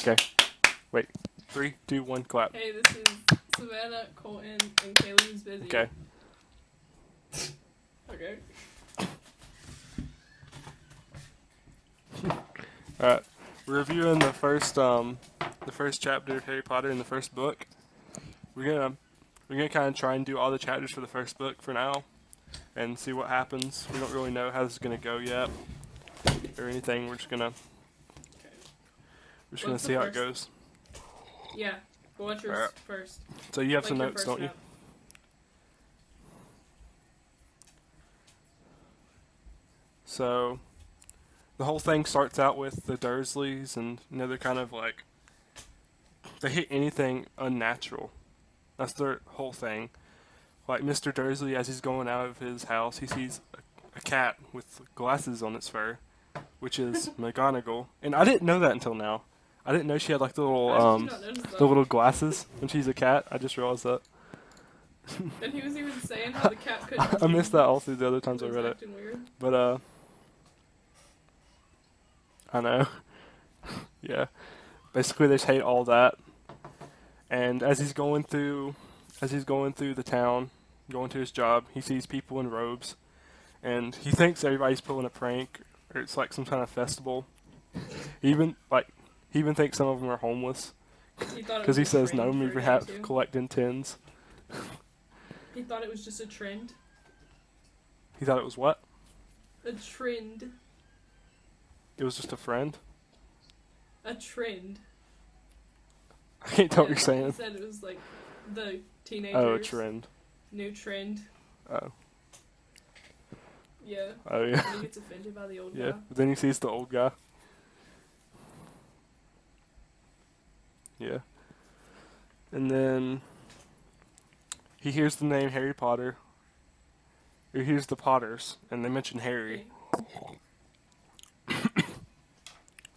Okay. Wait. 3, 2, 1, clap. Hey, this is Savannah, Colton, and Kaylee is busy. Okay. Okay. Alright. We're reviewing the first chapter of Harry Potter in the first book. We're gonna kind of try and do all the chapters for the first book for now, and see what happens. We don't really know how this is gonna go yet, or anything. We're just gonna see how it goes. Yeah. But what's yours first? So you have some notes, don't you? So the whole thing starts out with the Dursleys, and they're kind of like, they hate anything unnatural. That's their whole thing. Like Mr. Dursley, as he's going out of his house, he sees a cat with glasses on its fur, which is McGonagall. And I didn't know that until now. I didn't know she had like the little glasses when she's a cat. I just realized that. And he was even saying how the cat couldn't. I missed that also the other times I read it. Weird. But I know. Yeah. Basically, they just hate all that. And as he's going through the town, going to his job, he sees people in robes, and he thinks everybody's pulling a prank, or it's like some kind of festival. He even thinks some of them are homeless, because he says no, we have collecting tins. He thought it was just a trend. He thought it was what? A trend. It was just a friend? A trend. I can't tell what you're saying. He said it was like the teenagers. Oh, a trend. New trend. Oh. Yeah. Oh, yeah. And he gets offended by the old guy. Yeah, but then he sees the old guy. Yeah. And then he hears the name Harry Potter. He hears the Potters, and they mention Harry.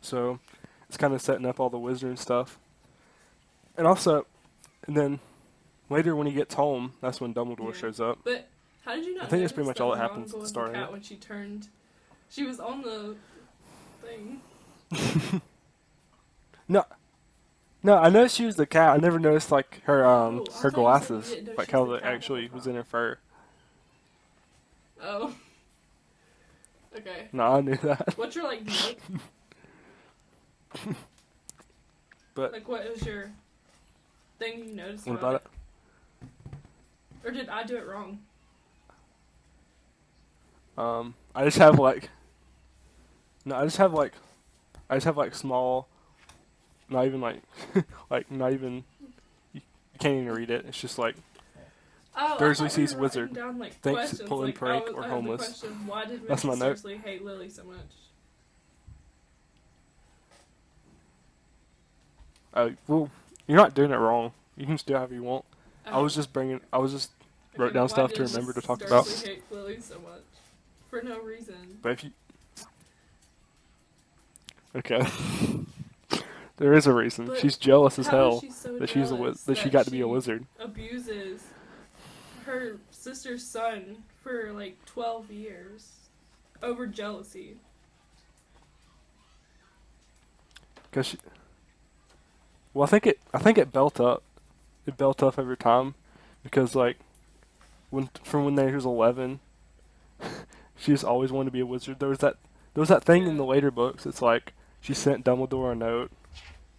So it's kind of setting up all the wizard stuff. And then later when he gets home, that's when Dumbledore shows up. But how did you not? I think that's pretty much all that happens at the start. Cat when she was on the thing. No, I noticed she was the cat. I never noticed like her glasses, like how it actually was in her fur. Oh. Okay. No, I knew that. What's your note? But like, what was your thing you noticed about it? Or did I do it wrong? I just have small, not even not even, you can't even read it. It's just like, Dursley sees wizard, thinks pulling prank or homeless. Why did That's my note. Dursley hate Lily so much? Well, you're not doing it wrong. You can just do however you want. I was just wrote down stuff to remember to talk about. Dursley hate Lily so much for no reason. But if you, okay, there is a reason. But she's jealous as hell that she got to be a wizard. Abuses her sister's son for like 12 years over jealousy. Well, I think it built up. It built up over time, because like when they was 11, she just always wanted to be a wizard. There was that thing in the later books. It's like she sent Dumbledore a note,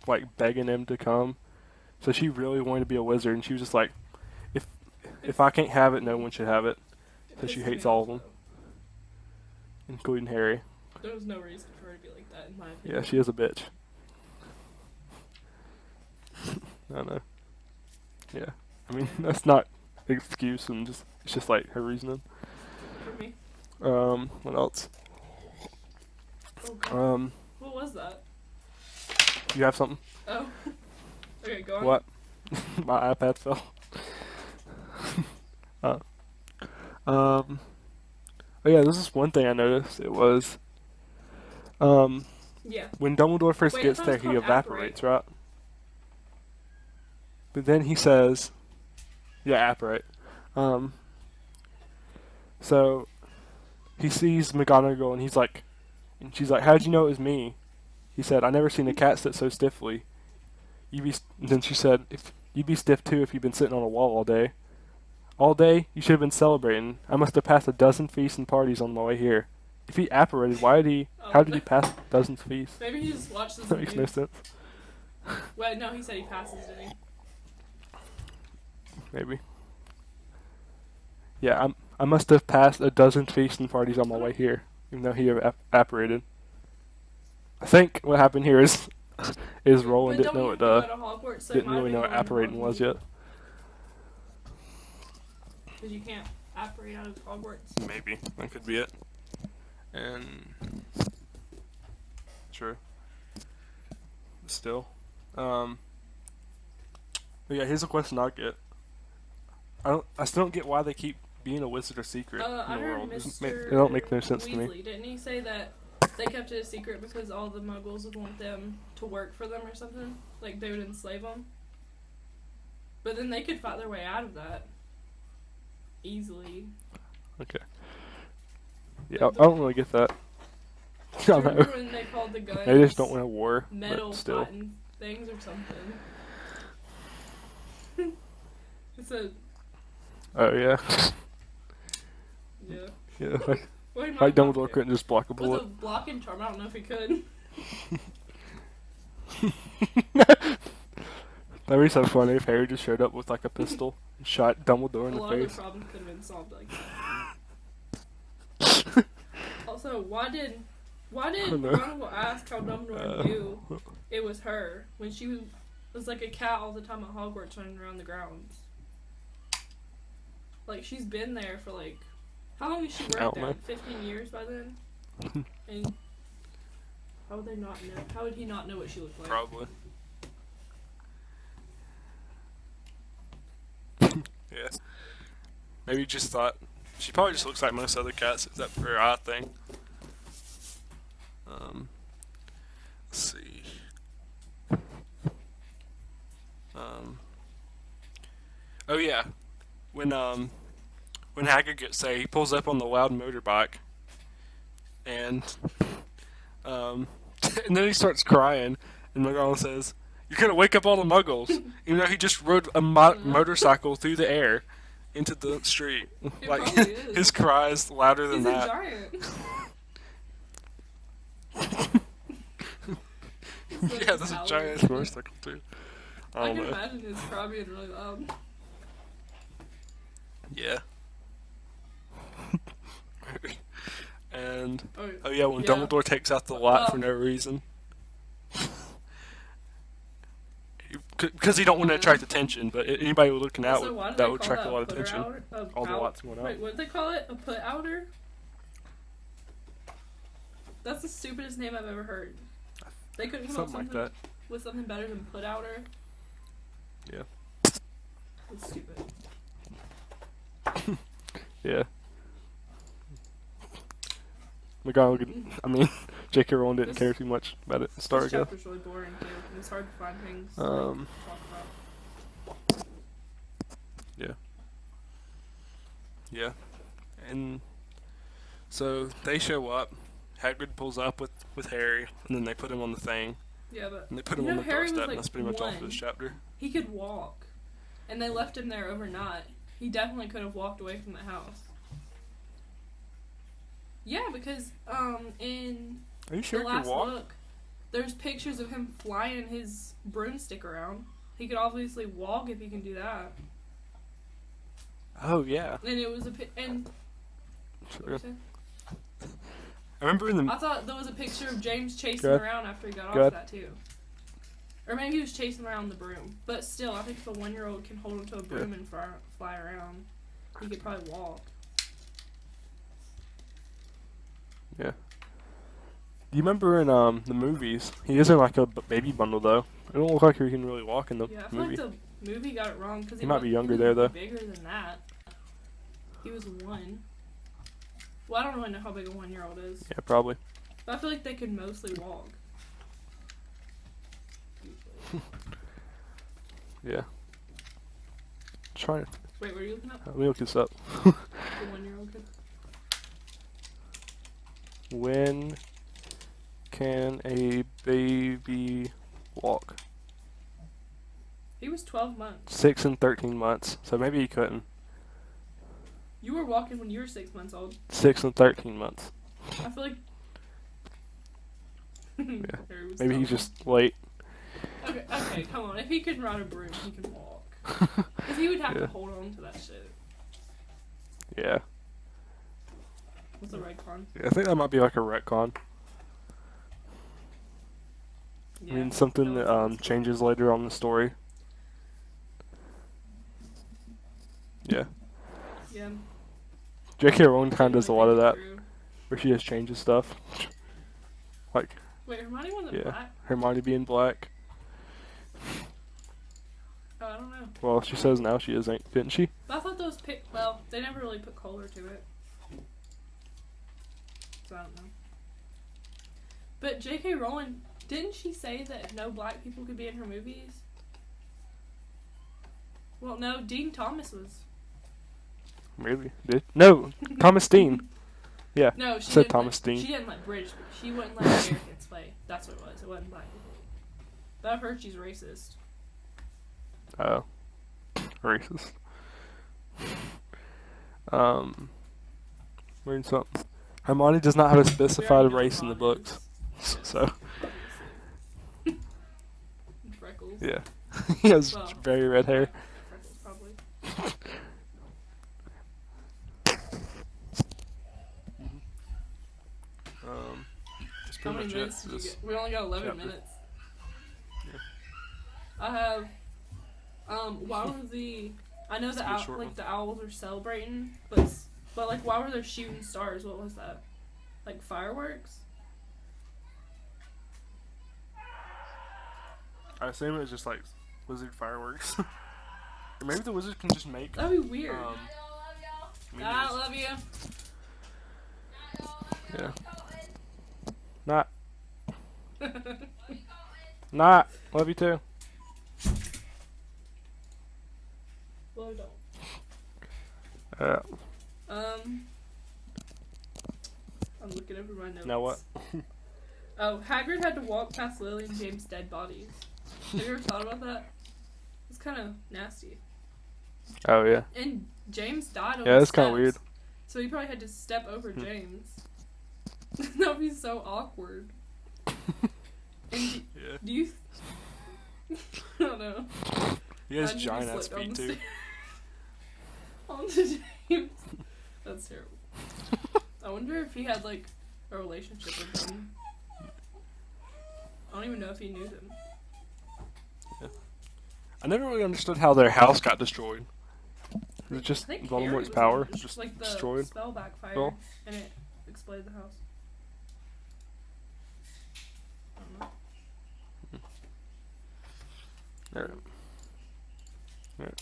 like begging him to come. So she really wanted to be a wizard, and she was just like, if I can't have it, no one should have it. So she hates all of them, including Harry. There was no reason for her to be like that, in my opinion. Yeah, she is a bitch. I know. Yeah, I mean that's not an excuse, and it's just like her reasoning. For me. What else? Oh, what was that? You have something? Oh. Okay, go on. What? My iPad fell. Oh yeah, this is one thing I noticed. It was when Dumbledore first gets there, he evaporates, right? But then he says, yeah, apparate. So he sees McGonagall, and she's like, how'd you know it was me? He said, I never seen a cat sit so stiffly. Then she said, "If you'd be stiff too if you'd been sitting on a wall all day. All day, you should have been celebrating. I must have passed a dozen feasts and parties on my way here. If he apparated, why did he? How did he pass dozens of feasts? Maybe he just watched this That makes no movie. sense. Wait, no, he said he passes, didn't he? Maybe. Yeah, I must have passed a dozen feasts and parties on my way here, even though he apparated. I think what happened here is Roland But didn't don't know you what have to go to Hogwarts? So it didn't might have really been know what going to apparating was yet. Because you can't apparate out of Hogwarts. Maybe that could be it. And true. Still, but yeah. Here's a question I get. I still don't get why they keep being a wizard a secret in I the heard world. Mr. It don't make no sense to me. Weasley, didn't he say that they kept it a secret because all the Muggles would want them to work for them or something? Like they would enslave them. But then they could fight their way out of that easily. Okay. Yeah, I don't really get that. I Do you don't know. remember when they called the guns? They just don't win a war, metal but still. fighting things or something. It's a Oh yeah. yeah. Yeah. Like, Well, he might like block Dumbledore it. couldn't just block a With a bullet. blocking charm, I don't know if he could. That'd be so funny if Harry just showed up with like a pistol and shot Dumbledore A in the lot of the face. problems could have been solved like that. Also, why did don't know. McGonagall ask how Dumbledore knew it was her when she was like a cat all the time at Hogwarts running around the grounds? Like she's been there for like how long has she I worked don't there? know. 15 years by then. And how would they not know? How would he not know what she looked like? Probably. Yeah. Maybe he just thought she probably just looks like most other cats, except for her eye thing. Let's see. Oh yeah, when Hagrid gets there, he pulls up on the loud motorbike, and and then he starts crying, and McGonagall says, "You're gonna wake up all the Muggles," even though he just rode a motorcycle through the air into the street. It Like probably is. his cry is louder than He's that. a giant. Yeah, that's a giant motorcycle too. I I don't can know. imagine his cry being really loud. Yeah. And Oh yeah, when yeah. Dumbledore takes out the light for no reason, because he don't want to attract attention. But anybody looking out, Also, why do that they would call attract a lot of putter attention. outer? All the lights going out. Wait, what do they call it? A put outer? That's the stupidest name I've ever heard. They couldn't come up Something like that. with something better than put outer. Yeah. It's stupid. Yeah. J.K. Rowling didn't care too much about it to start This ago. chapter's really boring too. It's hard to find things to Um, talk about. Yeah. Yeah. And so they show up. Hagrid pulls up with Harry, and then they put him on the thing. Yeah, but And they put him you on know, the Harry was, doorstep, like, and that's pretty much all for one. this chapter. he could walk, and they left him there overnight. He definitely could have walked away from the house. Yeah, because in Are you sure the he can last walk? look, there's pictures of him flying his broomstick around. He could obviously walk if he can do that. Oh, yeah. And it was and Sure. I remember in the... I thought there was a picture of James chasing Good. around after he got Good. off that too. Or maybe he was chasing around the broom. But still, I think if a 1-year-old can hold onto a broom and fly around, he could probably walk. Yeah. Do you remember in the movies? He is in like a baby bundle though. It don't look like he can really walk in the Yeah, I feel movie. like the movie got it wrong because He might be younger there, though. Bigger than that. He was 1. Well, I don't really know how big a 1-year-old is, Yeah, probably. but I feel like they can mostly walk. Yeah. Try it. Wait, what are you looking up? Let me look this up. The 1-year-old kid. When can a baby walk? was 12 months. 6 and 13 months. So maybe he couldn't. You were walking when you were 6 months old. 6 and 13 months. I feel like. Yeah. Maybe he's just late. Okay, come on. If he can ride a broom, he can walk. Because he would have to hold on to that shit. Yeah. What's a retcon? Yeah, I think that might be like a retcon. Yeah, I mean, something that changes later on in the story. Yeah. Yeah. J.K. Rowling kind of does a lot of that, True. where she just changes stuff. Like, Wait, Hermione wasn't yeah, black? Hermione being black. Oh, I don't know. Well, she says now she isn't, didn't she? But I thought those well, they never really put color to it. So I don't know. But J.K. Rowling, didn't she say that no black people could be in her movies? Well, no, Dean Thomas was. Maybe did no Thomas Dean. Yeah, No, she said didn't Thomas let, Dean. She didn't let British. She wouldn't let Americans play. That's what it was. It wasn't black people. But I've heard she's racist. Oh, racist. Reading something. Hermione does not have a specified race in the books, so Freckles. yeah, he has Well, very red hair. Freckles, probably. That's How pretty many much minutes it. did you This get? We only got 11 chapter. minutes. Yeah. I have. Why were the? I know It's the a good short one. the owls are celebrating, but like why were they shooting stars? What was that? Like fireworks? I assume it was just like wizard fireworks. Or maybe the wizard can just make. That'd be weird. I meteors. love you. Yeah. Not. Love you too. Well, don't. I'm looking over my notes. Now what? Oh, Hagrid had to walk past Lily and James' dead bodies. Have you ever thought about that? It's kind of nasty. Oh yeah. And James died on Yeah, the that's kind of steps, weird. So he probably had to step over James. That would be so awkward. And Yeah. do you... I don't know. He has Imagine if he giant ass slipped on feet the too. stairs onto James. That's terrible. I wonder if he had like a relationship with him. I don't even know if he knew them. I never really understood how their house got destroyed. Was it just I think Voldemort's Harry was power in it. just Like the destroyed? spell backfired Well. and it exploded the house. I don't know. Alright. Alright.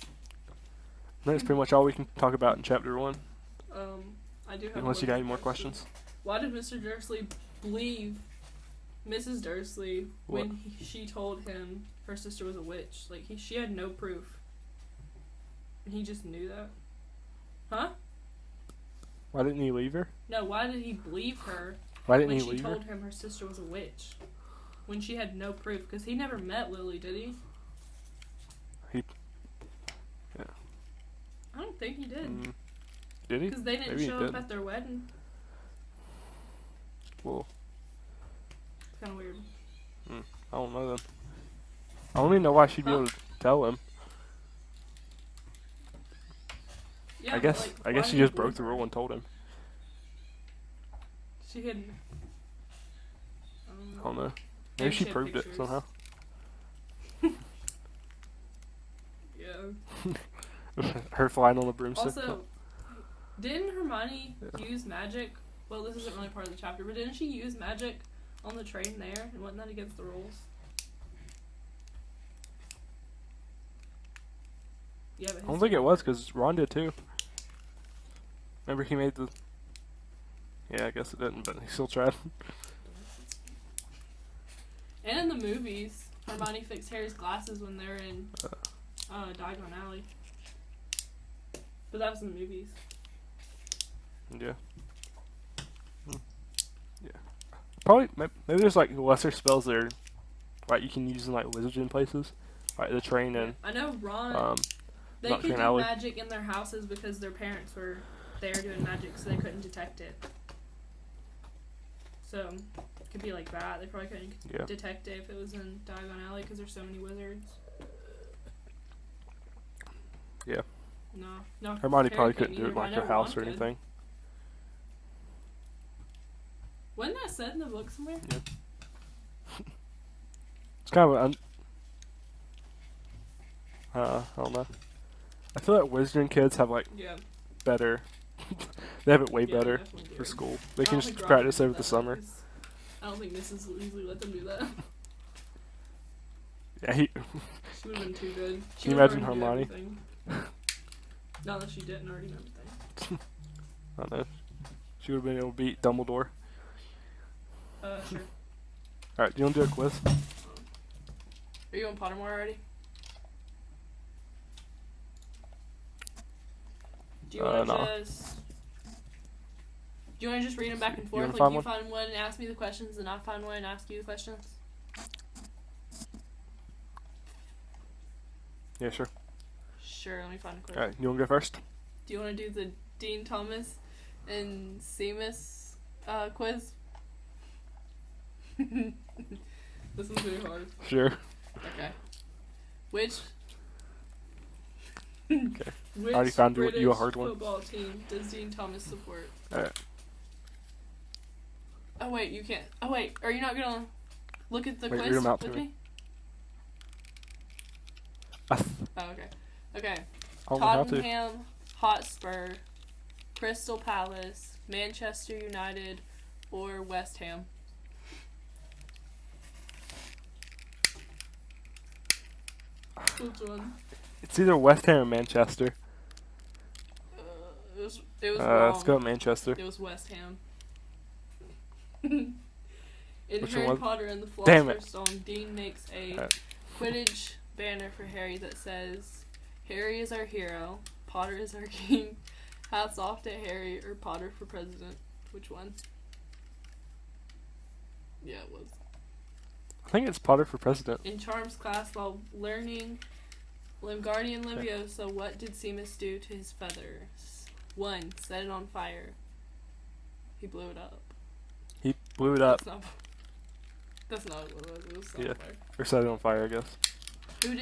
That's pretty much all we can talk about in chapter 1. I do have. Unless you one got any more question. questions. Why did Mr. Dursley believe Mrs. Dursley when she told him her sister was a witch? Like she had no proof, and he just knew that. Huh? Why didn't he leave her? No. Why did he believe her Why didn't when he she leave her? told him her sister was a witch? When she had no proof, because he never met Lily, did he? Yeah. I don't think he did. Did he? Because they didn't Maybe he show did. up at their wedding. Well, It's kind of weird. I don't know then. I don't even know why she'd be able to tell him. Yeah, I but, guess like, I why guess did she he just broke believe the her? rule and told him. She had. I don't know. Maybe Maybe she she had proved it pictures. somehow. Yeah. Her flying on the broomstick. Also, didn't Hermione use magic? Well, this isn't really part of the chapter, but didn't she use magic on the train there? And wasn't that against the rules? Yeah, but I don't think it was because Ron did too. Remember he made the. Yeah, I guess it didn't, but he still tried. And in the movies, Hermione fixed Harry's glasses when they're in Diagon Alley. But that was in the movies. Yeah. Yeah. Probably maybe there's like lesser spells that are like you can use in like wizards in places. like the train Yeah. and I know Ron. um, They not could train do alley. magic in their houses because their parents were there doing magic, so they couldn't detect it. So it could be like that. They probably couldn't Yeah. detect it if it was in Diagon Alley because there's so many wizards. Yeah. No. Hermione Harry probably couldn't couldn't do it either, in like but I her know house Ron or could. anything. Wasn't that said in the book somewhere? Yeah. It's kind of I don't know. I feel like Wizarding kids have like Yeah. better. They have it way Yeah, they better definitely for do. school. They I can don't just think Ron practice could do over the that, summer. 'cause I don't think Mrs. Weasley let them do that. Yeah, She would have been too good. She Can you would've imagine already knew Hermione? everything. Not that she didn't already know everything. I don't know. She would have been able to beat Dumbledore. Sure. Alright, do you want to do a quiz? Are you on Pottermore already? Do you want to no. Do you want to just read them back and You forth? wanna Like find you one? find one and ask me the questions, and I find one and ask you the questions? Yeah, sure. Sure, let me find a quiz. Alright, you want to go first? Do you want to do the Dean Thomas and Seamus quiz? This one's really hard. Sure. Okay. Which Okay. Which I already found British you a hard one. football team does Dean Thomas support? Alright. Oh wait, you can't. Oh wait, are you not gonna look at the Wait, quiz read 'em out with to me? Oh, okay. Okay. I don't know how to. Tottenham Hotspur, Crystal Palace, Manchester United, or West Ham? Which one? It's either West Ham or Manchester. It was wrong. Let's go with Manchester. It was West Ham. In Which Harry one? Potter and the Damn Philosopher's it. Stone, Dean makes a Alright. Quidditch banner for Harry that says, "Harry is our hero, Potter is our king, hats off to Harry or Potter for president." Which one? Yeah, it was. I think it's Potter for president. In Charms class, while learning Limgardian Leviosa, what did Seamus do to his feathers? 1. Set it on fire. He blew it up. He blew it up. That's not what it was. It was set Yeah. on fire. Or set it on fire, I guess. Who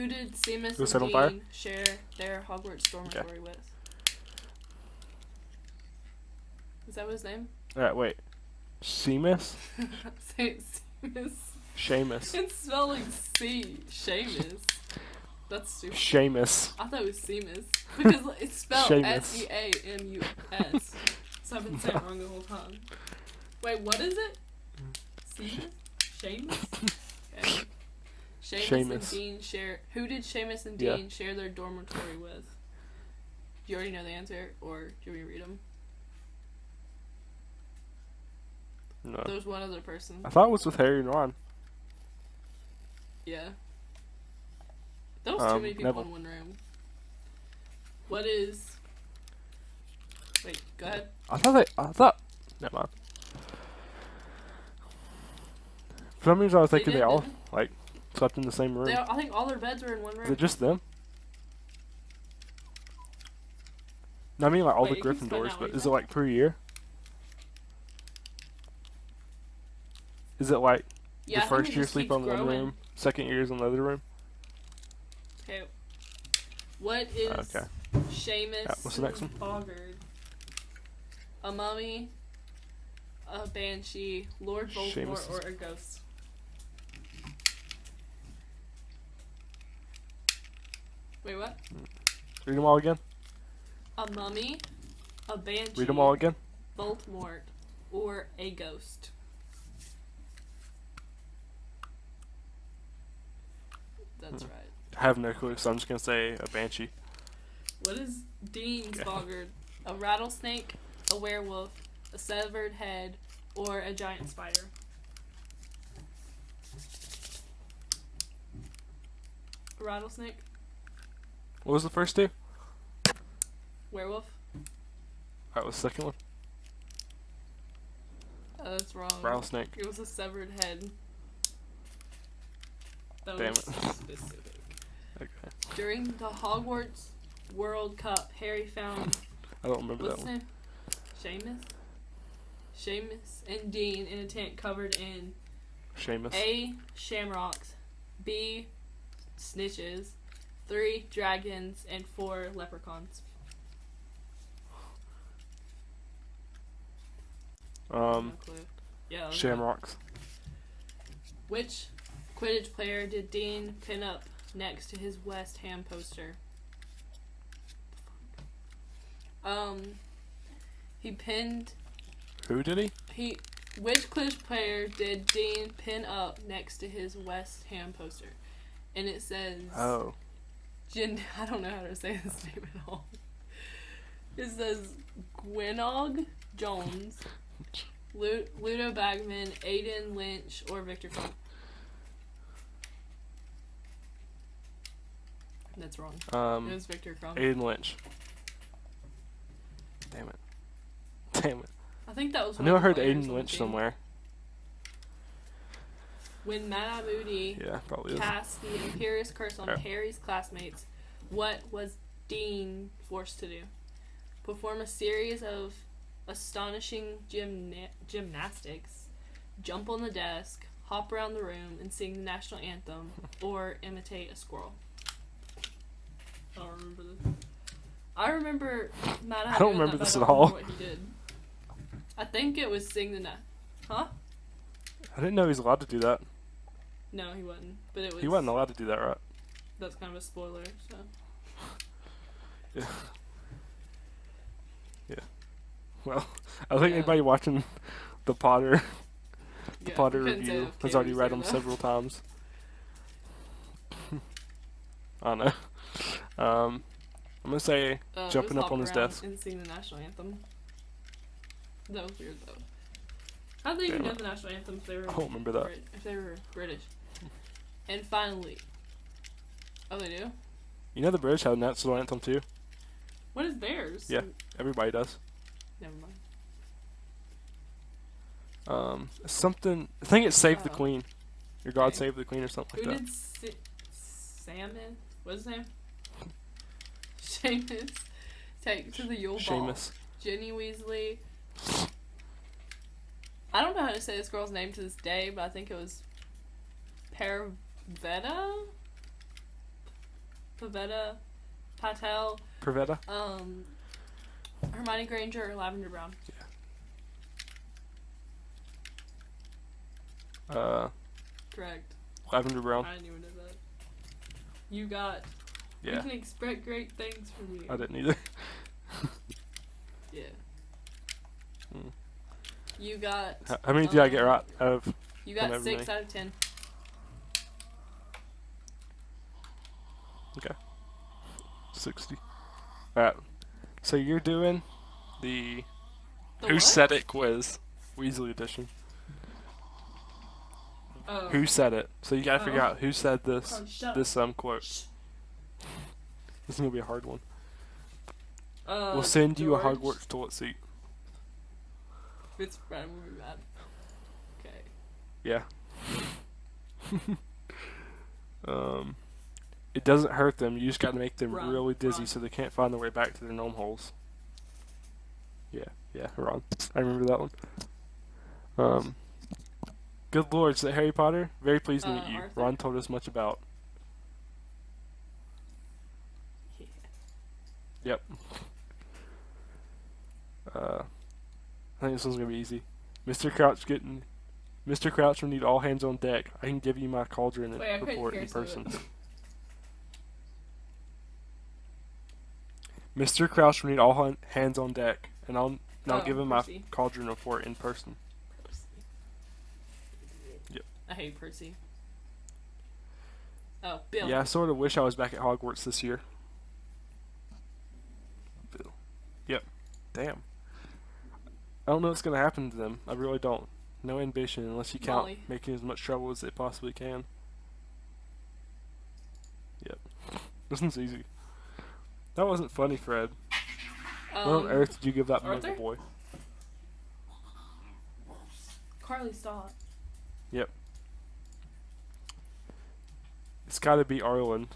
did Seamus Was set on and fire? Dean share their Hogwarts dormitory with? Is that what his name? Alright, wait. Seamus? Say it, Seamus. Seamus. It's spelled like C. Seamus. That's stupid. Seamus. I thought it was Seamus. Because it's spelled Seamus. Seamus. So I've been saying it wrong the whole time. Wait, what is it? Seamus? Seamus? Okay. Seamus and Seamus. Dean share. Who did Seamus and Yeah. Dean share their dormitory with? Do you already know the answer, or do we read them? No. There was one other person. I thought it was with Harry and Ron. Yeah. That was too many people Neville. in one room. What is... Wait, go ahead. I thought... Never mind. For some reason I was thinking did, they all, didn't like, slept in the same room. I think all their beds were in one Is room. it just them? No, I mean like all Wait, the it keeps cutting Gryffindors, out, but what is you it like per year? Is it like Yeah, I the think first it year just sleep keeps on one growing. room, second year is in the other room? Okay. What is Okay. Seamus Yeah, what's the next one? Boggart? A mummy, a banshee, Lord Voldemort, Seamus or a ghost? Wait, what? Read them all again? A mummy, a banshee, Read them all again? Voldemort, or a ghost? That's right. I have no clue, so I'm just gonna say a banshee. What is Dean's Okay. Boggart? A rattlesnake, a werewolf, a severed head, or a giant spider? A rattlesnake, What was the first two? werewolf. Alright, what's the second one? That's wrong. Rattlesnake. It was a severed head. That Damn was it. specific. Okay. During the Hogwarts World Cup, Harry found I don't remember what's that his one. name? Seamus and Dean in a tent covered in Seamus. A. Shamrocks, B. Snitches, 3. Dragons, and 4. Leprechauns. No clue. Yeah. that was it. Shamrocks. Which Quidditch player did Dean pin up next to his West Ham poster? He pinned. Who did he? Which Quidditch player did Dean pin up next to his West Ham poster? And it says. Oh. I don't know how to say this name at all. It says Gwynog Jones, Ludo Bagman, Aiden Lynch, or Victor Crumb. That's wrong. It was Victor Crumb. Aiden Lynch. Damn it. Damn it. I think that was I one knew I of the heard players Aiden on the Lynch team. somewhere. When Mad Eye Moody Yeah, probably is. cast the Imperious Curse on Yeah. Harry's classmates, what was Dean forced to do? Perform a series of astonishing gymnastics, jump on the desk, hop around the room, and sing the national anthem, or imitate a squirrel. I don't remember this. I remember Mad Eye I don't doing remember that, but this I at don't all. remember what he did. I think it was sing the Huh? I didn't know he was allowed to do that. No, he wasn't. But it was. He wasn't allowed to do that, right? That's kind of a spoiler, so. Yeah. Yeah. Well, I think Yeah. anybody watching the Potter Yeah, Potter couldn't say review if has Kate already was read there, them though. several times. I don't know. I'm gonna say jumping just up on hop his around desk. and sing the national anthem. That was weird though. How did they even Damn know it. the national anthem if they were I don't remember that. if they were British? And finally, oh they do. You know the British have a national anthem too. What is theirs? Yeah. Everybody does. Never mind. Something. I think it's "Save the Oh. Queen." Your God Okay. save the Queen or something Who like that. did Salmon? What's his name? Seamus. Take to the Yule Ball. Seamus. Ginny Weasley. I don't know how to say this girl's name to this day, but I think it was Pavetta Patel. Prevetta. Hermione Granger or Lavender Brown. Correct. Lavender Brown. I didn't even know that. You got. Yeah. You can expect great things from you. I didn't either. Yeah. Mm. You got. How many did I get right out of? You got From 6 everybody? out of 10. Okay. 60. Alright. So you're doing the The Who what? Said It quiz. Weasley edition. Oh. Who said it? So you gotta figure Oh. out who said this Oh, shut up. this quote. This is gonna be a hard one. We'll Uh, send you a George. Hogwarts toilet seat. It's Brad will be mad. Okay. Yeah. It doesn't hurt them. You just got to make them Run, really dizzy run. so they can't find their way back to their gnome holes. Yeah, Ron. I remember that one. Good lord, is that Harry Potter? Very pleased to meet you. Arthur? Ron told us much about. Yeah. Yep. I think this one's gonna be easy. Mr. Crouch will need all hands on deck. I can give you my cauldron and Wait, I couldn't report hear in some of person. it. Mr. Crouch will need all hands on deck, and I'll give him Percy. my cauldron report in person. Percy. Yep. I hate Percy. Oh, Bill. Yeah, I sort of wish I was back at Hogwarts this year. Bill. Yep. Damn. I don't know what's gonna happen to them. I really don't. No ambition unless you count Molly. making as much trouble as they possibly can. Yep. This one's easy. That wasn't funny, Fred. What on earth did you give that Arthur? muggle boy? Carly, stop. Yep. It's got to be Ireland.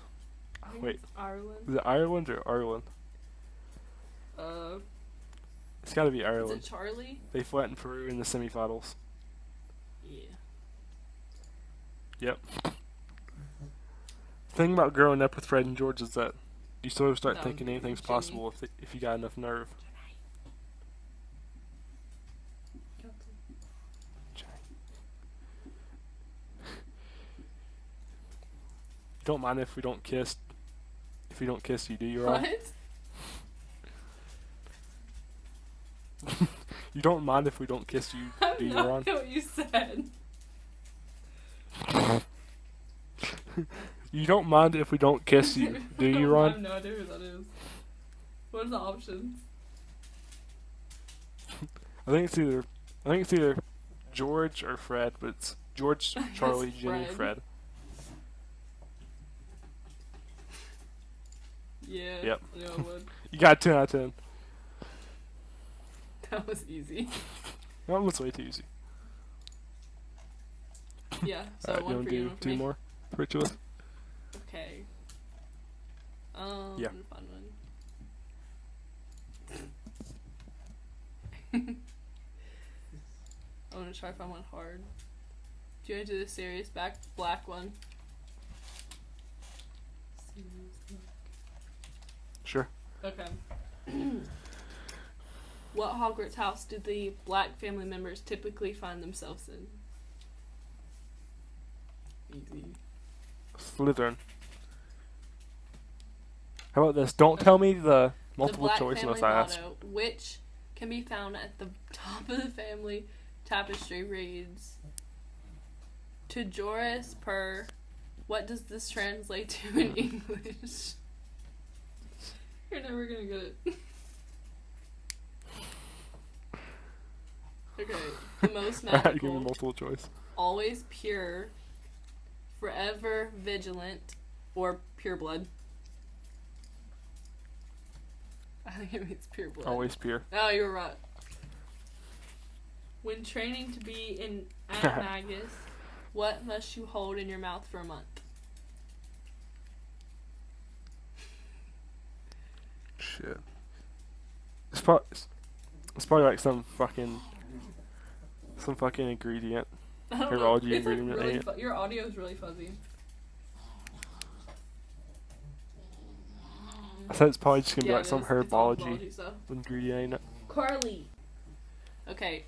I think Wait. it's Ireland. Is it Ireland or Ireland? It's got to be Is Ireland. it Charlie? They flattened Peru in the semifinals. Yeah. Yep. The thing about growing up with Fred and George is that you sort of start No, thinking anything's Jimmy. possible if you got enough nerve. Don't mind if we don't kiss. If we don't kiss you, do you, Ron? What? You don't mind if we don't kiss you, do I'm you, not Ron? what you said. You don't mind if we don't kiss you, do you, I have Ron? no idea who that is. What are the options? I think it's either George or Fred, but it's George, Charlie, It's Jenny, Fred. Fred. Yeah. Yep. I knew I would. You got 10 out of 10. That was easy. That was way too easy. Yeah. So Alright, you one want for to you, do one for 2 me. more? Rituals? Okay. Yeah. I'm gonna find one. I want to try to find one hard. Do you want to do the serious black one? Sure. Okay. What Hogwarts house do the black family members typically find themselves in? Easy. Slytherin. How about this? Don't tell me the multiple the black choice family unless I ask. motto, which can be found at the top of the family tapestry, reads, "To Joris per." What does this translate to in English? You're never gonna get it. Okay, the most Alright, give me magical, multiple choice. always pure, forever vigilant, or pure blood. I think it means pure blood. Always pure. Oh, you were right. When training to be an animagus, what must you hold in your mouth for a month? Shit. It's probably like some fucking ingredient. I don't Herbology know. It's like ingredient, really ain't it? your audio is really fuzzy. I said it's probably just gonna be Yeah, like it some is. It's all herbology stuff. ingredient, ain't it? Carly. Okay,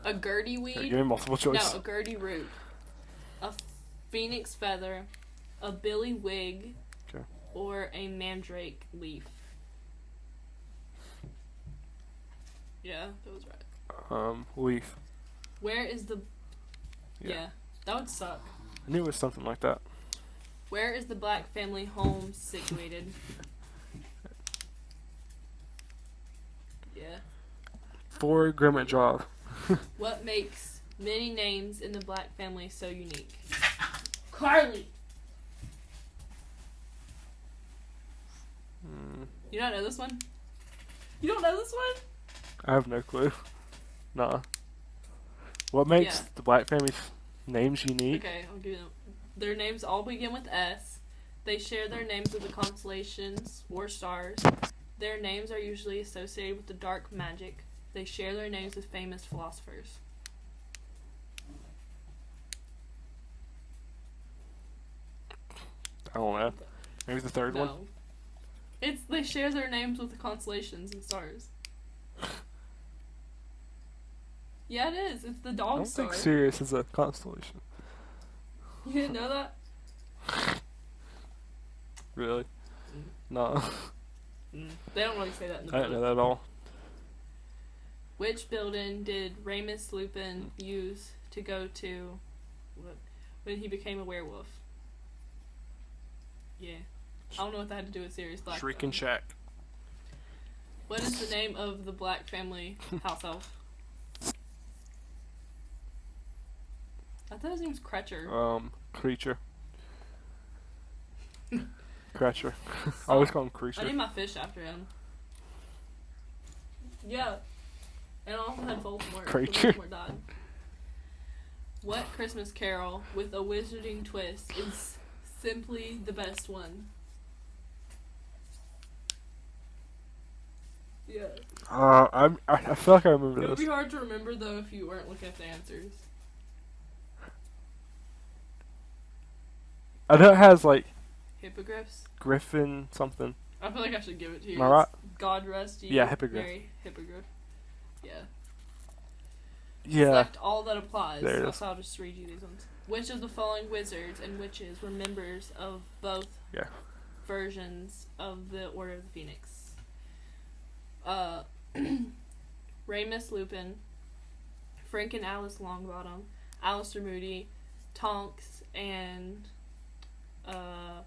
a Gertie Okay, weed. give me multiple choice. No, a Gertie root. A phoenix feather. A billy wig. Okay. Or a mandrake leaf. Yeah, that was right. Leaf. Where is the... Yeah. Yeah, that would suck. I knew it was something like that. Where is the black family home situated? Yeah. For Grimmett Job. What makes many names in the black family so unique? Carly! You don't know this one? You don't know this one? I have no clue. Nah. What makes Yeah. the Black family's names unique? Okay, I'll give you them. Their names all begin with S. They share their names with the constellations or stars. Their names are usually associated with the dark magic. They share their names with famous philosophers. I don't know. Maybe the third one? No. They share their names with the constellations and stars. Yeah, it is. It's the I dog don't star. think Sirius is a constellation. You didn't know that? Really? No. They don't really say that in the I book. didn't know that at all. Which building did Remus Lupin use to go to when he became a werewolf? Yeah. I don't know what that had to do with Sirius Black. Shrieking though. Shack. What is the name of the Black family house elf? I thought his name was Crutcher. Creature. Creature. I always call him Creature. I named my fish after him. Yeah. And I also had Voldemort. Creature. Voldemort died. What Christmas carol with a wizarding twist is Simply the best one. Yeah. I feel like I remember It would be this. hard to remember though if you weren't looking at the answers. I know it has like Hippogriffs. Griffin something. I feel like I should give it to you. Am I right? It's God rest you. Yeah, hippogriff. Mary Hippogriff. Yeah. Yeah. Select all that applies. There it is. So I'll just read you these ones. Which of the following wizards and witches were members of both versions of the Order of the Phoenix? Remus Lupin, Frank and Alice Longbottom, Alistair Moody, Tonks, and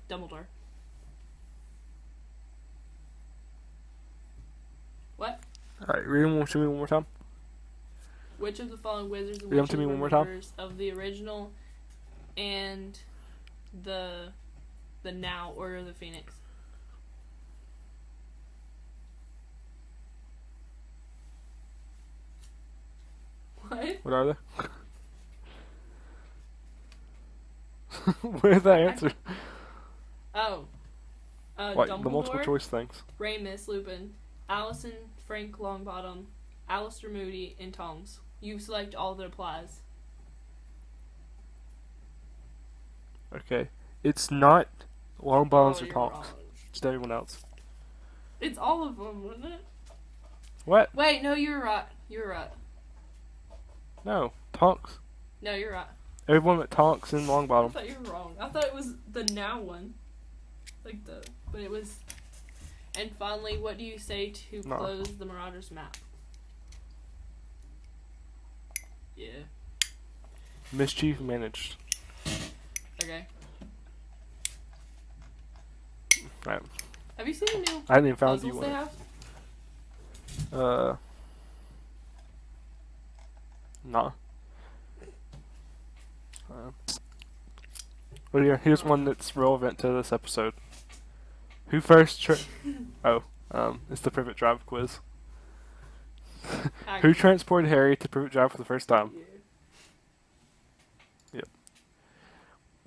Dumbledore. What? Alright, read them to me one more time. Which of the following wizards and Read them witches to me were one more time. members of the original and the now Order of the Phoenix? What? What are they? Where's that answer? Oh. Like Dumbledore, the multiple choice things. Remus Lupin, Allison Frank Longbottom, Alistair Moody, and Tonks. You select all that applies. Okay. It's not Longbottoms or you're Tonks. wrong. It's everyone else. It's all of them, wouldn't it? What? Wait, no, you're right. You're right. No. Tonks. No, you're right. Everyone but Tonks and I Longbottom. thought you were wrong. I thought it was the now one. But it was. And finally, what do you say to No. close the Marauders map? Yeah. Mischief managed. Okay. Right. Have you seen the new I hadn't even found you puzzles they one. have? Nah. Well, yeah, here's one that's relevant to this episode. Who first it's the Privet Drive quiz. Who transported Harry to Privet Drive for the first time? Yeah.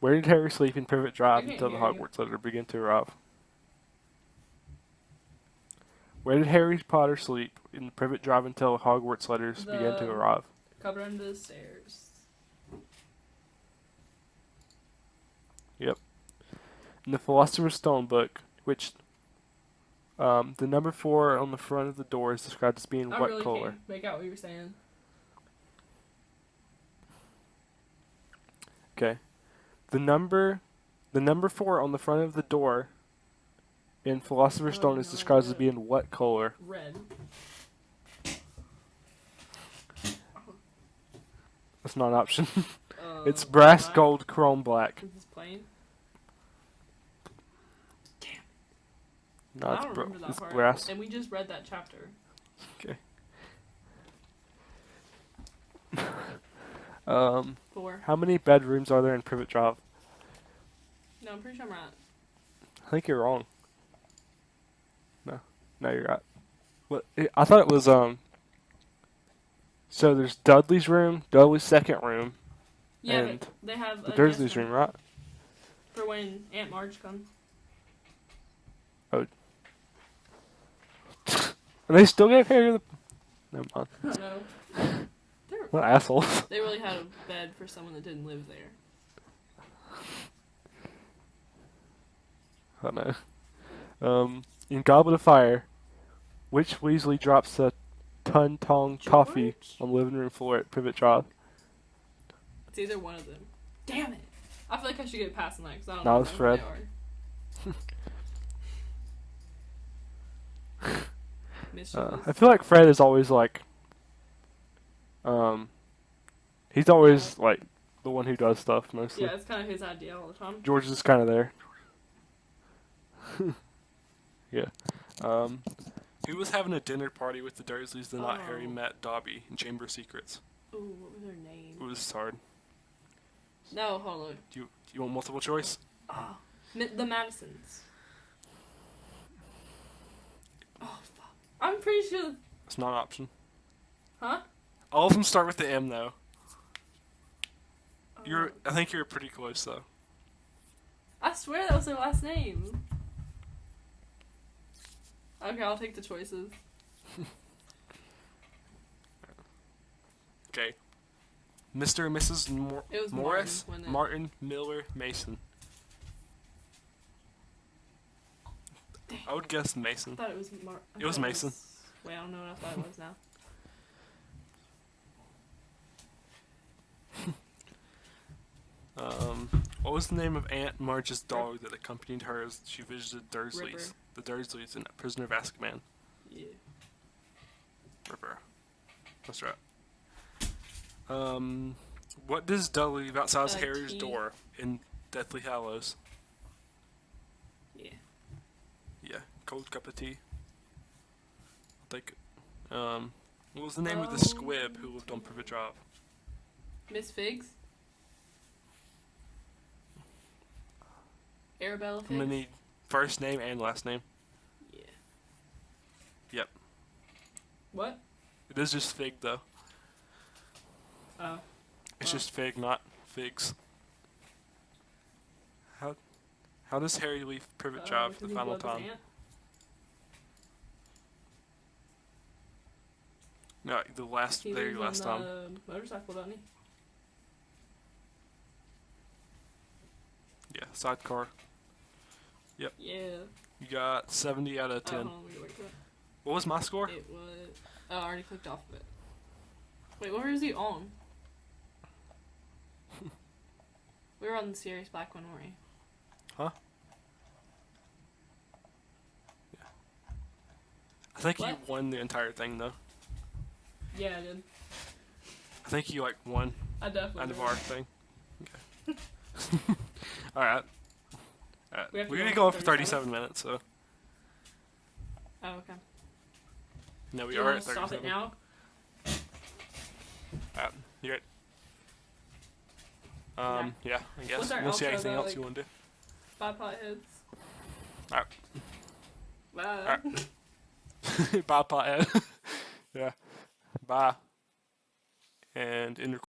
Where did Harry sleep in Privet Drive I can't until the hear you. Hogwarts letter began to arrive? Where did Harry Potter sleep in Privet Drive until Hogwarts letters began to arrive? Cupboard under the stairs. Yep. In the Philosopher's Stone book, which the number 4 on the front of the door is described as being I what really color? can't make out what you were saying. Okay. The number 4 on the front of the door in Philosopher's Stone is no described as idea. being what color? Red. That's not an option. It's brass, black. gold, chrome, black. Is this plain? No, I it's, don't remember that it's part. brass. And we just read that chapter. Okay. 4. How many bedrooms are there in Privet Drive? No, I'm pretty sure I'm right. I think you're wrong. No, you're right. What? I thought it was So there's Dudley's room, Dudley's second room, Yeah, and but they have the a Dursley's guest room, right? for when Aunt Marge comes. And they still gave Harry the. Never mind. I don't know. What assholes. They really had a bed for someone that didn't live there. I don't know. In Goblet of Fire, which Weasley drops a ton-tong toffee George? on the living room floor at Privet Drive? It's either one of them. Damn it! I feel like I should get past on that because I don't No, know it's who Fred. they are. Mischievous. I feel like Fred is always like, he's always like the one who does stuff mostly. Yeah, it's kind of his idea all the time. George is kind of there. Yeah. Who was having a dinner party with the Dursleys the night Harry met Dobby in Chamber of Secrets? Ooh, what was their name? It was hard. No, hold on. Do you want multiple choice? Oh, the Madisons. Oh, fuck. I'm pretty sure. It's not an option. Huh? All of them start with the M though. Oh. I think you're pretty close though. I swear that was their last name. Okay, I'll take the choices. Okay. Mr. and Mrs. It was Morris, Martin, wasn't it? Martin, Miller, Mason. Dang. I would guess I Mason. thought it was It was Mason. Wait, I don't know what I thought it was now. What was the name of Aunt Marge's dog that accompanied her as she visited Dursleys? Ripper. The Dursleys in Prisoner of Azkaban. Yeah. Ripper. That's right. What does Dudley leave outside Harry's Key. door in Deathly Hallows? Yeah. Yeah, cold cup of tea. I'll take it. What was the name of the squib who lived on Privet Drive? Miss Figs? Arabella I'm Figs? gonna need first name and last name. Yeah. Yep. What? It is just Fig though. Oh. It's Well. just Fig, not Figs. How does Harry leave Privet Drive for the final time? No, the very last time. Motorcycle, doesn't he? Yeah, sidecar. Yeah. You got 70 out of 10. Hold on, let me wait for it. What was my score? It was. Oh, I already clicked off of it. Wait, what was he on? We were on the Sirius Black one, weren't we? Huh? Yeah. I think you What? won the entire thing though. Yeah, I did. I think you won I definitely out of did. our thing. Okay. Alright. We have to We're go gonna on go on for for 37? 37 minutes, so. Oh, okay. No, we You are want at to stop 37. it now? Alright, you right. Yeah. Yeah, I guess. What's our We'll see outro, anything though, else like- you want to do. Bye, potheads. Alright. Bye. Bye, pothead. Yeah. Bye. And in